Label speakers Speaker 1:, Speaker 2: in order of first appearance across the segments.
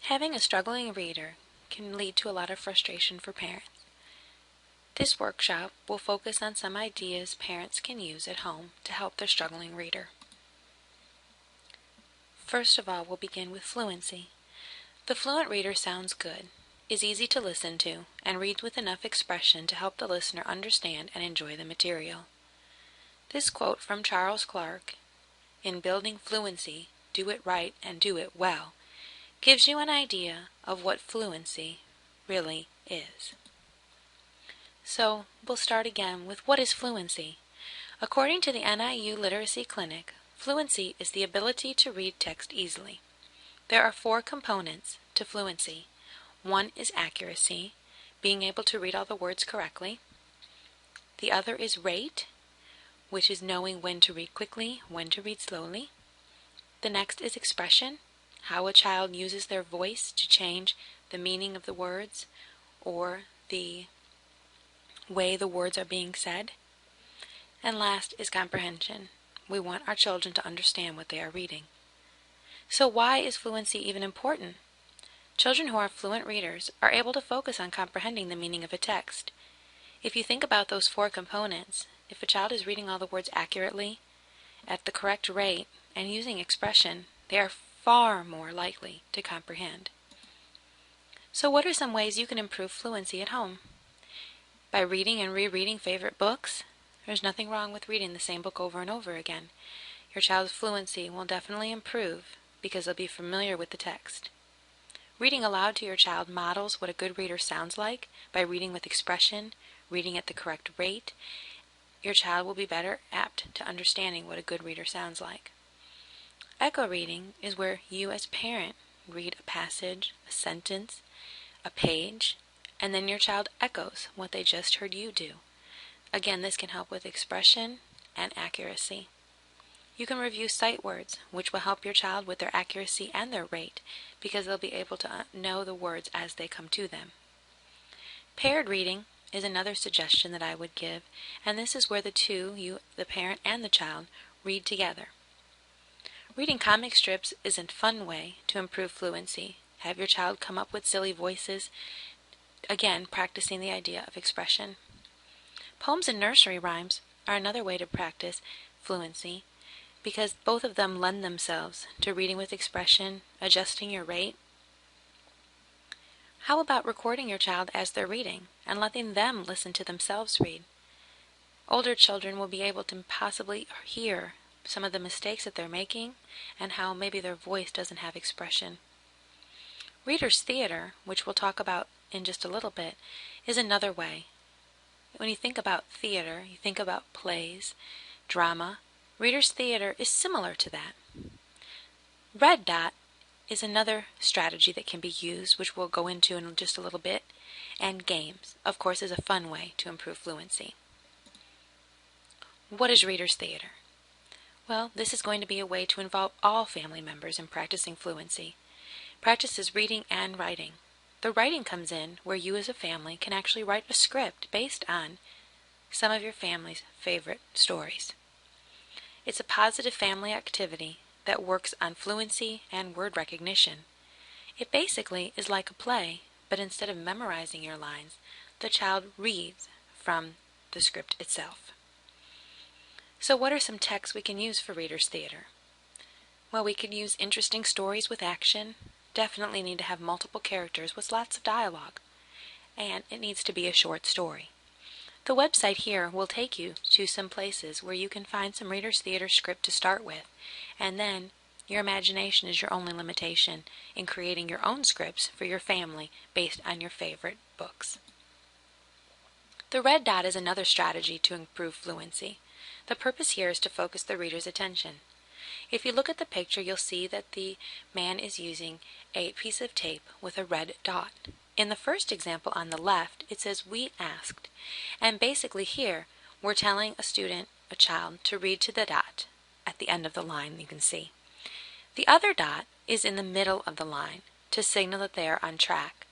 Speaker 1: Having a struggling reader can lead to a lot of frustration for parents. This workshop will focus on some ideas parents can use at home to help their struggling reader. First of all, we'll begin with fluency. The fluent reader sounds good, is easy to listen to, and reads with enough expression to help the listener understand and enjoy the material. This quote from Charles Clark, "In building fluency, do it right and do it well," gives you an idea of what fluency really is. So, we'll start again with what is fluency? According to the NIU Literacy Clinic, fluency is the ability to read text easily. There are 4 components to fluency. One is accuracy, being able to read all the words correctly. The other is rate, which is knowing when to read quickly, when to read slowly. The next is expression, how a child uses their voice to change the meaning of the words or the way the words are being said. And last is comprehension. We want our children to understand what they are reading. So why is fluency even important? Children who are fluent readers are able to focus on comprehending the meaning of a text. If you think about those 4 components, if a child is reading all the words accurately, at the correct rate, and using expression, they are far more likely to comprehend. So what are some ways you can improve fluency at home? By reading and rereading favorite books? There's nothing wrong with reading the same book over and over again. Your child's fluency will definitely improve because they'll be familiar with the text. Reading aloud to your child models what a good reader sounds like by reading with expression, reading at the correct rate. Your child will be better apt to understanding what a good reader sounds like. Echo reading is where you as a parent read a passage, a sentence, a page, and then your child echoes what they just heard you do. Again, this can help with expression and accuracy. You can review sight words, which will help your child with their accuracy and their rate, because they'll be able to know the words as they come to them. Paired reading is another suggestion that I would give, and this is where the two, you, the parent and the child, read together. Reading comic strips is a fun way to improve fluency. Have your child come up with silly voices, again practicing the idea of expression. Poems and nursery rhymes are another way to practice fluency, because both of them lend themselves to reading with expression, adjusting your rate. How about recording your child as they're reading and letting them listen to themselves read? Older children will be able to possibly hear some of the mistakes that they're making and how maybe their voice doesn't have expression. Reader's theater, which we'll talk about in just a little bit, is another way. When you think about theater, you think about plays, drama. Reader's theater is similar to that. Red dot is another strategy that can be used, which we'll go into in just a little bit, and games, of course, is a fun way to improve fluency. What is reader's theater? Well, this is going to be a way to involve all family members in practicing fluency. Practice is reading and writing. The writing comes in where you as a family can actually write a script based on some of your family's favorite stories. It's a positive family activity that works on fluency and word recognition. It basically is like a play, but instead of memorizing your lines, the child reads from the script itself. So what are some texts we can use for reader's theater? Well, we could use interesting stories with action. Definitely need to have multiple characters with lots of dialogue. And it needs to be a short story. The website here will take you to some places where you can find some reader's theater script to start with, and then your imagination is your only limitation in creating your own scripts for your family based on your favorite books. The red dot is another strategy to improve fluency. The purpose here is to focus the reader's attention. If you look at the picture, you'll see that the man is using a piece of tape with a red dot. In the first example on the left, it says "we asked," and basically here we're telling a student, a child, to read to the dot at the end of the line you can see. The other dot is in the middle of the line to signal that they are on track.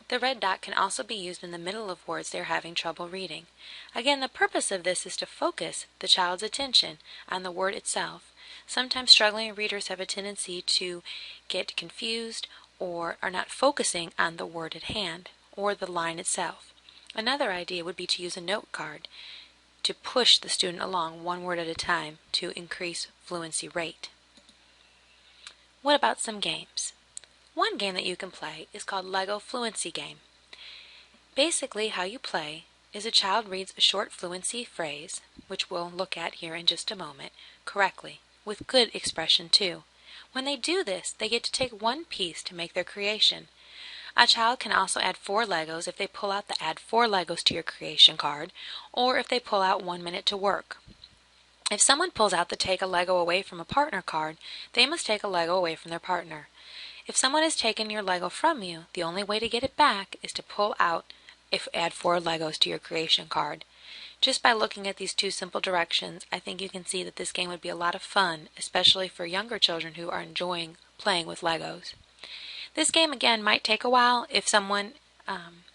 Speaker 1: The red dot can also be used in the middle of words they're having trouble reading. Again, the purpose of this is to focus the child's attention on the word itself. Sometimes struggling readers have a tendency to get confused or are not focusing on the word at hand or the line itself. Another idea would be to use a note card to push the student along one word at a time to increase fluency rate. What about some games? One game that you can play is called Lego Fluency Game. Basically, how you play is a child reads a short fluency phrase, which we'll look at here in just a moment, correctly, with good expression too. When they do this, they get to take one piece to make their creation. A child can also add 4 Legos if they pull out the Add 4 Legos to your creation card, or if they pull out 1 minute to work. If someone pulls out the Take a Lego Away from a Partner card, they must take a Lego away from their partner. If someone has taken your Lego from you, the only way to get it back is to pull out Add 4 Legos to your creation card. Just by looking at these 2 simple directions, I think you can see that this game would be a lot of fun, especially for younger children who are enjoying playing with Legos. This game again might take a while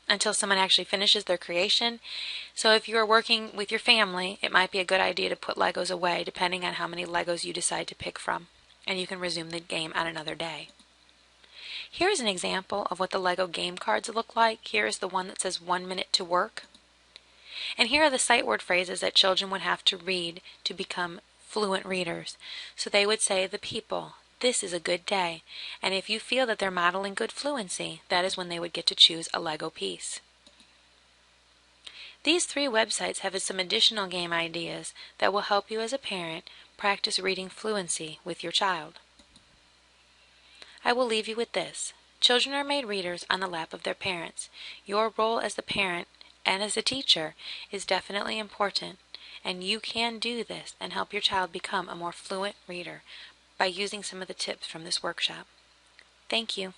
Speaker 1: until someone actually finishes their creation. So if you're working with your family, it might be a good idea to put Legos away depending on how many Legos you decide to pick from, and you can resume the game on another day. Here is an example of what the Lego game cards look like. Here is the one that says 1 minute to work. And here are the sight word phrases that children would have to read to become fluent readers. So they would say the people, this is a good day. And if you feel that they're modeling good fluency, that is when they would get to choose a Lego piece. These 3 websites have some additional game ideas that will help you as a parent practice reading fluency with your child. I will leave you with this. Children are made readers on the lap of their parents. Your role as the parent and as a teacher is definitely important, and you can do this and help your child become a more fluent reader by using some of the tips from this workshop. Thank you.